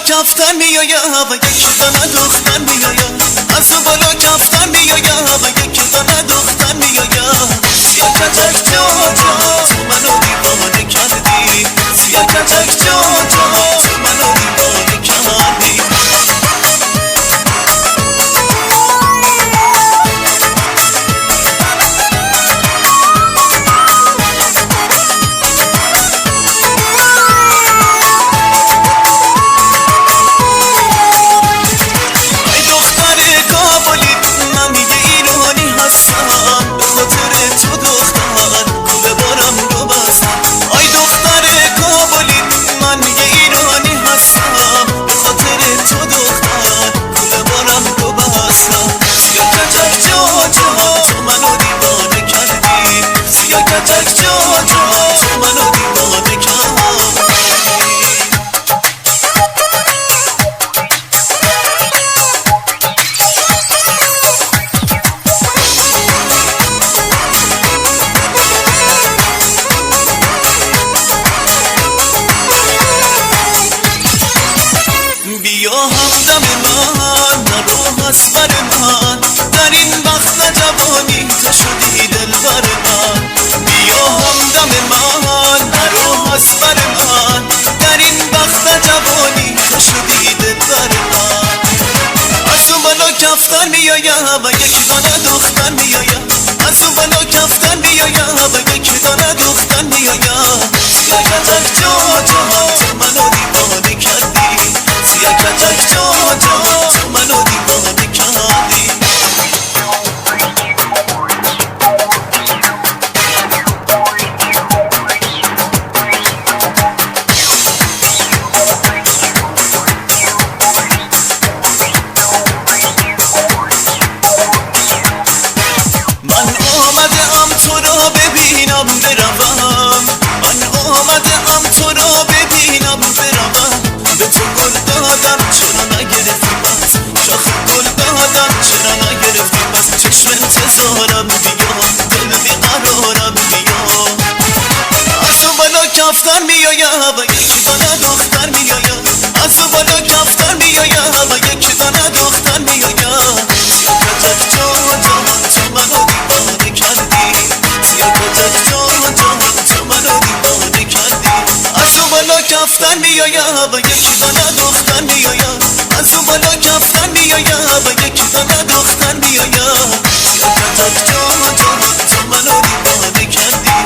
کفتن میایم و یک دانه دختر میایم، از اون بالا کفتن میایم و یک دانه دختر میایم. سیاه کتک جان جان تو منو دیوانه کردی، سیاه کتک جان جان تو منو دیوانه کردی. بیا همدم من نرو از بر من، در این وقت جوانی تو شدی دلبر من. بیا همدم من نرو از بر من، در این وقت جوانی تو شدی دلبر من. از اون بالا کفتن میایم و یک دانه دختر میایم، از اون بالا کفتن میایم و یک دانه دختر میایم. سیاه کتک جان جان تو منو دیوانه کردی، سیاه کتک جان جان تو منو دیوانه کردی. من آمدم تو را ببینم بروم، من آمدم تو را ببینم بروم. به تو گل دادم چرا نگرفتی بس، شاخ گل دادم چرا نگرفتی بس. چشم انتظارم بیا، دل بیقرارم بیا. از اون بالا کفتن میایم و یک دانه دختر میایم، از اون بالا کفتن میایم و یک دانه دختر میایم. سیاه کتک جان جان تو منو دیوانه کردی، سیاه کتک جان جان تو منو دیوانه کردی. از اون بالا کفتن میایم و یک دانه دختر میایم، از اون بالا کفتن میایم و یک دانه دختر میایم. سیاه کتک جان جان تو منو دیوانه کردی،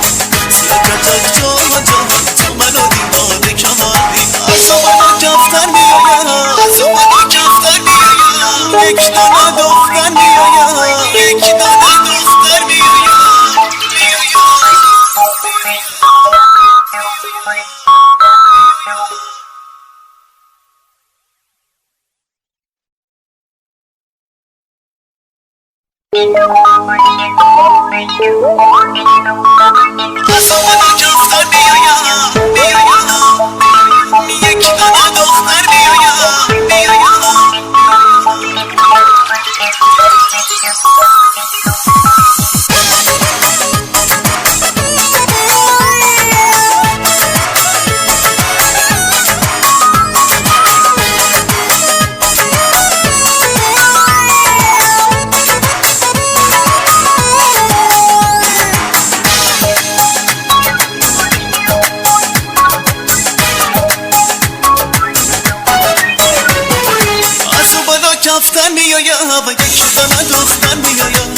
سیاه کتک جان جان تو منو دیوانه کردی. از اون بالا کفتن میایم، از اون بالا کفتن میایم، یک دانه دختر میایم، یک دانه دختر میایم. از اون بالا کفتن میایم، یک دانه دختر میایم. کفتن میایم و یک دانه دختر میایم،